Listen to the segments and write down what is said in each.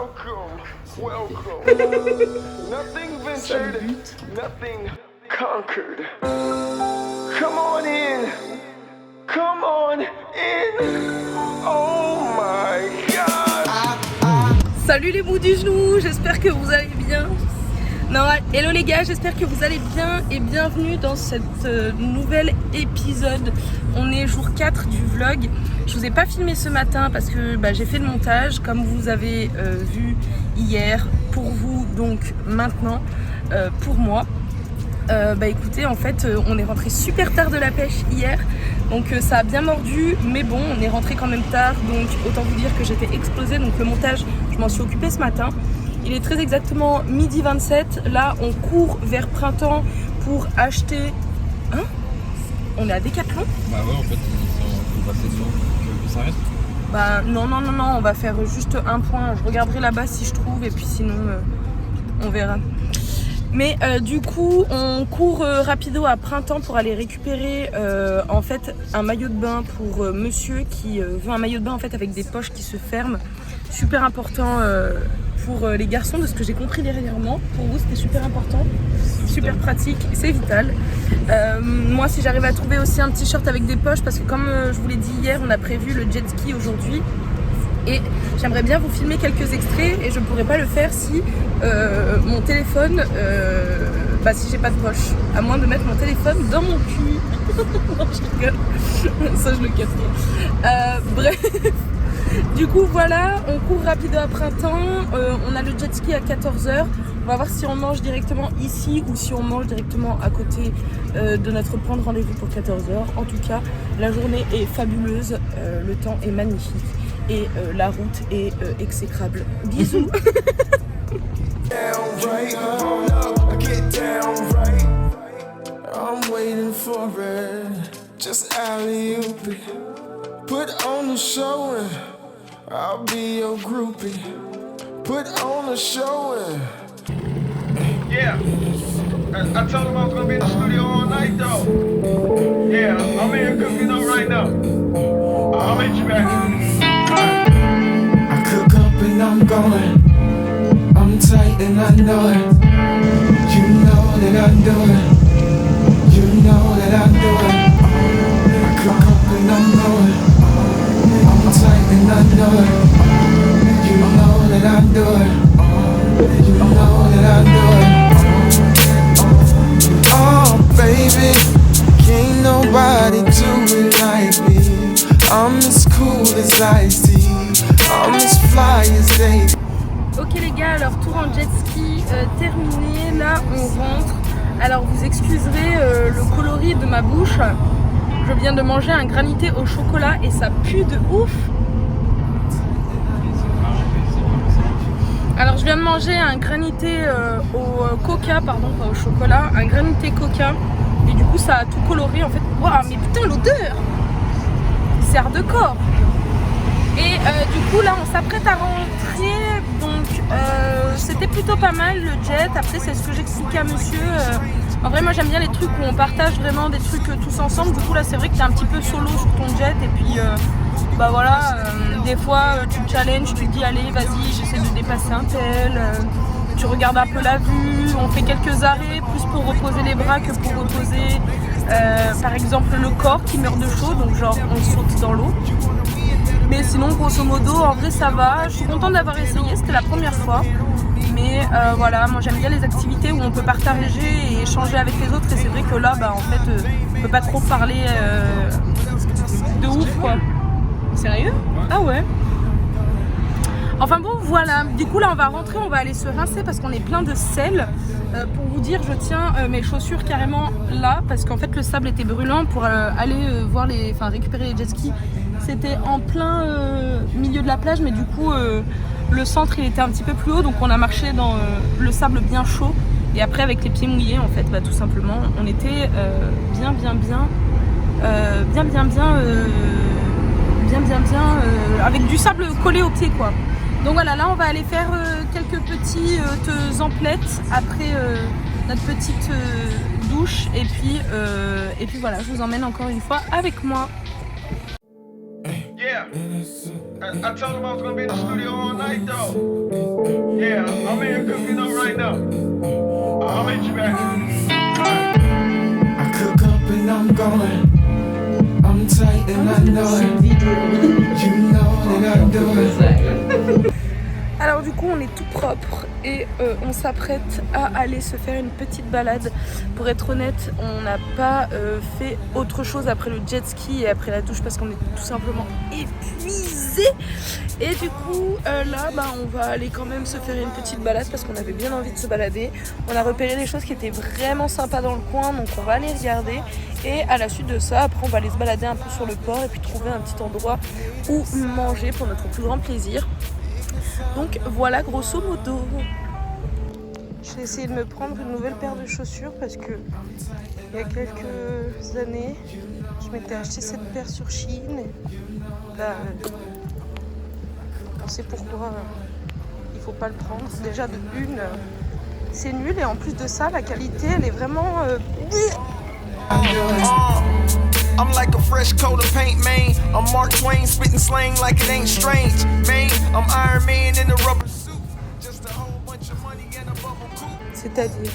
Welcome, welcome. Nothing ventured, nothing conquered. Come on in, come on in. Oh my God. Salut les bouts du genou, j'espère que vous allez bien. Non, hello les gars, j'espère que vous allez bien et bienvenue dans cet nouvel épisode. On est jour 4 du vlog. Je vous ai pas filmé ce matin parce que j'ai fait le montage comme vous avez vu hier pour vous, donc maintenant pour moi. Écoutez, en fait on est rentré super tard de la pêche hier, donc ça a bien mordu, mais bon, on est rentré quand même tard, donc autant vous dire que j'étais explosée. Donc le montage, je m'en suis occupée ce matin. Il est très exactement midi 27. Là, on court vers Printemps pour acheter. Hein? On est à Decathlon? Bah ouais, en fait, il faut passer devant. Tu veux que ça reste? Non, on va faire juste un point. Je regarderai là-bas si je trouve, et puis sinon, on verra. Mais du coup, on court rapido à Printemps pour aller récupérer en fait un maillot de bain pour monsieur qui veut un maillot de bain en fait avec des poches qui se ferment. Super important pour les garçons, de ce que j'ai compris dernièrement. Pour vous, c'était super important, super pratique, c'est vital. Moi, si j'arrive à trouver aussi un t-shirt avec des poches, parce que comme je vous l'ai dit hier, on a prévu le jet ski aujourd'hui. Et j'aimerais bien vous filmer quelques extraits, et je ne pourrais pas le faire si mon téléphone, si j'ai pas de poche. À moins de mettre mon téléphone dans mon cul. Non, je rigole. Ça, je le capte. Bref. Du coup voilà, on court rapido à Printemps, on a le jet ski à 14h, on va voir si on mange directement ici ou si on mange directement à côté de notre point de rendez-vous pour 14h. En tout cas, la journée est fabuleuse, le temps est magnifique et la route est exécrable. Bisous. Put on the show and I'll be your groupie. Put on the show and yeah. I told him I was gonna be in the studio all night though. Yeah, I'm in here cooking up right now. I'll meet you back. I cook up and I'm going. I'm tight and I know it. You know that I do it. You know that I do it. I cook up and I'm going. I'm tight and I know it. You know that I do it. You know that I do it. Oh baby, can't nobody do it like me. I'm as cool as Ice Tea. I'm as fly as they. Ok les gars, alors tour en jet ski terminé. Là on rentre. Alors vous excuserez le coloris de ma bouche. Je viens de manger un granité au chocolat et ça pue de ouf. Alors je viens de manger un granité au coca, pardon, pas au chocolat, un granité coca. Et du coup ça a tout coloré en fait. Waouh, mais putain l'odeur, c'est hardcore. Et du coup là on s'apprête à rentrer. Donc c'était plutôt pas mal le jet. Après c'est ce que j'expliquais à monsieur. En vrai moi j'aime bien les trucs où on partage vraiment des trucs tous ensemble. Du coup là c'est vrai que t'es un petit peu solo sur ton jet. Et puis des fois tu te challenges, tu te dis allez vas-y j'essaie de dépasser un tel. Tu regardes un peu la vue, on fait quelques arrêts plus pour reposer les bras que pour reposer par exemple le corps qui meurt de chaud. Donc genre on saute dans l'eau. Mais sinon grosso modo en vrai ça va. Je suis contente d'avoir essayé, c'était la première fois. Mais voilà, moi j'aime bien les activités où on peut partager et échanger avec les autres. Et c'est vrai que là en fait on peut pas trop parler de ouf quoi. Sérieux? Ah ouais. Enfin bon voilà, du coup là on va rentrer, on va aller se rincer parce qu'on est plein de sel. Pour vous dire, je tiens mes chaussures carrément là parce qu'en fait le sable était brûlant. Pour aller récupérer les jet skis, c'était en plein milieu de la plage, mais du coup le centre il était un petit peu plus haut, donc on a marché dans le sable bien chaud. Et après avec les pieds mouillés en fait, tout simplement on était avec du sable collé aux pieds quoi. Donc voilà, là on va aller faire quelques petites emplettes après notre petite douche et puis voilà, je vous emmène encore une fois avec moi. Yeah. Yeah. and it's I told him I was gonna be in the studio all night though. Yeah, I'm in here cooking up right now. I'll meet you back. I cook up and I'm going. I'm tight and I know it. You know that I do it. Alors du coup on est tout propre et on s'apprête à aller se faire une petite balade. Pour être honnête, on n'a pas fait autre chose après le jet ski et après la douche parce qu'on est tout simplement épuisé. Et du coup là on va aller quand même se faire une petite balade parce qu'on avait bien envie de se balader. On a repéré des choses qui étaient vraiment sympas dans le coin, donc on va aller regarder. Et à la suite de ça, après on va aller se balader un peu sur le port et puis trouver un petit endroit où manger pour notre plus grand plaisir. Donc voilà grosso modo. J'ai essayé de me prendre une nouvelle paire de chaussures parce que il y a quelques années je m'étais acheté cette paire sur Shein et là on sait pourquoi il faut pas le prendre. Déjà de une c'est nul et en plus de ça la qualité elle est vraiment I'm like a fresh coat of paint, man. I'm Mark Twain, spitting slang like it ain't strange, man. I'm Iron Man in a rubber suit. Just a whole bunch of money and a bubble coupe. c'est-à-dire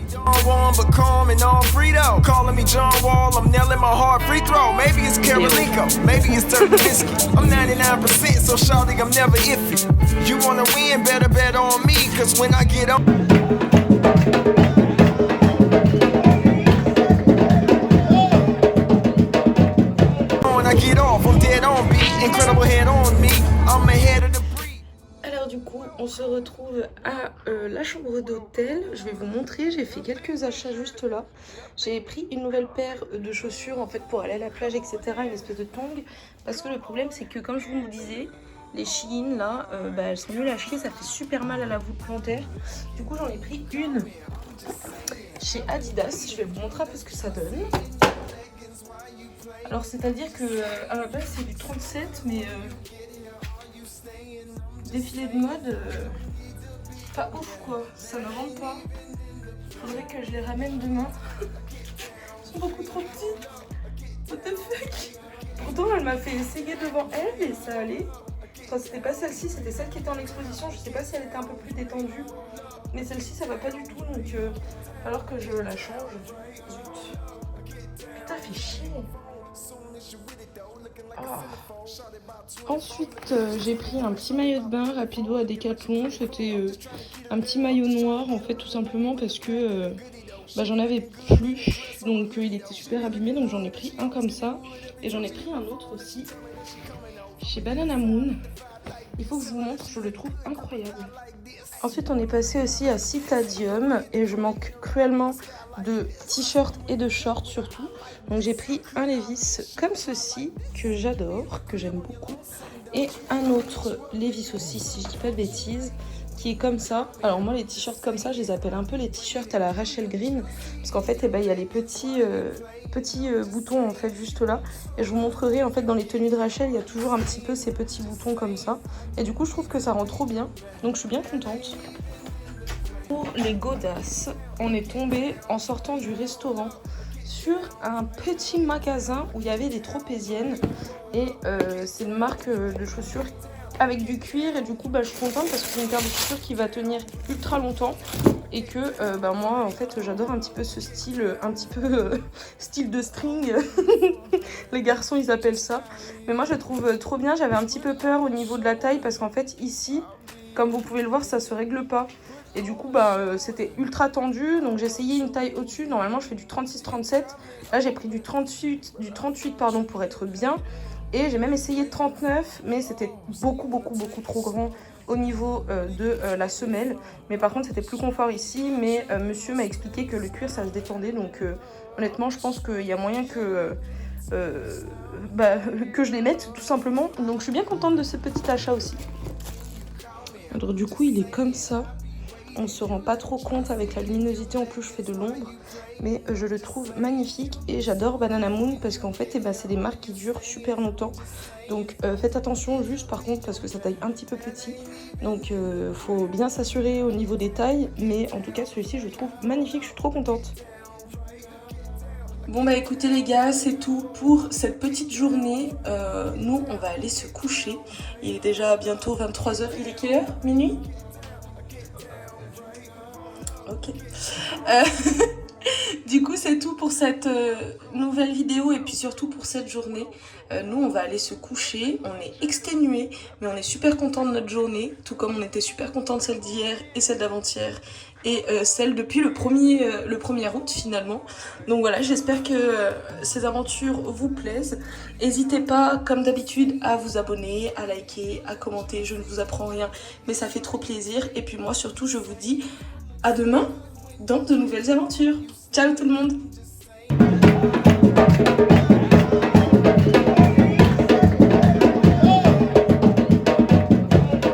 John Wall, but calm and all Frito. Calling me John Wall, I'm nailing my hard free throw. Maybe it's Karolinko, maybe it's Turkmenisky. I'm 99%, so shawty, I'm never iffy. You wanna win, better bet on me, cause when I get on. Get off, I'm dead on beat, incredible head on me, I'm ahead of the breed. Alors du coup on se retrouve à la chambre d'hôtel. Je vais vous montrer, j'ai fait quelques achats juste là. J'ai pris une nouvelle paire de chaussures en fait pour aller à la plage etc, une espèce de tongs. Parce que le problème c'est que comme je vous le disais, les Shein là, elles sont nulles à chier, ça fait super mal à la voûte plantaire. Du coup j'en ai pris une chez Adidas, je vais vous montrer un peu ce que ça donne. Alors c'est-à-dire que à la base c'est du 37 mais défilé de mode pas ouf quoi, ça ne rentre pas. Faudrait que je les ramène demain. Ils sont beaucoup trop petits. What the fuck. Pourtant elle m'a fait essayer devant elle et ça allait. Enfin c'était pas celle-ci, c'était celle qui était en exposition. Je sais pas si elle était un peu plus détendue. Mais celle-ci ça va pas du tout donc alors que je la change. Zut. Putain fait chier. Ensuite j'ai pris un petit maillot de bain rapido à Decathlon. C'était un petit maillot noir en fait tout simplement parce que j'en avais plus donc il était super abîmé donc j'en ai pris un comme ça et j'en ai pris un autre aussi chez Banana Moon. Il faut que je vous montre, je le trouve incroyable. Ensuite on est passé aussi à Citadium et je manque cruellement de t-shirts et de shorts surtout. Donc j'ai pris un Levi's comme ceci que j'adore, que j'aime beaucoup. Et un autre Levi's aussi si je dis pas de bêtises, qui est comme ça. Alors moi les t-shirts comme ça je les appelle un peu les t-shirts à la Rachel Green. Parce qu'en fait il y a les petits boutons en fait juste là. Et je vous montrerai en fait dans les tenues de Rachel il y a toujours un petit peu ces petits boutons comme ça. Et du coup je trouve que ça rend trop bien. Donc je suis bien contente. Pour les godasses, on est tombé en sortant du restaurant sur un petit magasin où il y avait des tropéziennes et c'est une marque de chaussures avec du cuir et du coup je suis contente parce que c'est une paire de chaussures qui va tenir ultra longtemps et que moi en fait j'adore un petit peu ce style, un petit peu style de string. Les garçons ils appellent ça, mais moi je le trouve trop bien. J'avais un petit peu peur au niveau de la taille parce qu'en fait ici comme vous pouvez le voir ça se règle pas. Et du coup, c'était ultra tendu. Donc, j'ai essayé une taille au-dessus. Normalement, je fais du 36-37. Là, j'ai pris du 38 pour être bien. Et j'ai même essayé de 39. Mais c'était beaucoup trop grand au niveau de la semelle. Mais par contre, c'était plus confort ici. Mais monsieur m'a expliqué que le cuir, ça se détendait. Donc, honnêtement, je pense qu'il y a moyen que je les mette, tout simplement. Donc, je suis bien contente de ce petit achat aussi. Alors, du coup, il est comme ça. On se rend pas trop compte avec la luminosité, en plus je fais de l'ombre, mais je le trouve magnifique et j'adore Banana Moon parce qu'en fait c'est des marques qui durent super longtemps. Donc faites attention juste par contre parce que ça taille un petit peu petit, donc faut bien s'assurer au niveau des tailles, mais en tout cas celui-ci je le trouve magnifique, je suis trop contente. Bon bah écoutez les gars, c'est tout pour cette petite journée. Nous on va aller se coucher. Il est déjà bientôt 23h. Il est quelle heure? Minuit? Ok. Du coup c'est tout pour cette nouvelle vidéo et puis surtout pour cette journée. Nous on va aller se coucher, on est exténués mais on est super content de notre journée, tout comme on était super content de celle d'hier et celle d'avant-hier et celle depuis le 1er août finalement. Donc voilà, j'espère que ces aventures vous plaisent. N'hésitez pas comme d'habitude à vous abonner, à liker, à commenter, je ne vous apprends rien mais ça fait trop plaisir. Et puis moi surtout je vous dis à demain dans de nouvelles aventures. Ciao tout le monde!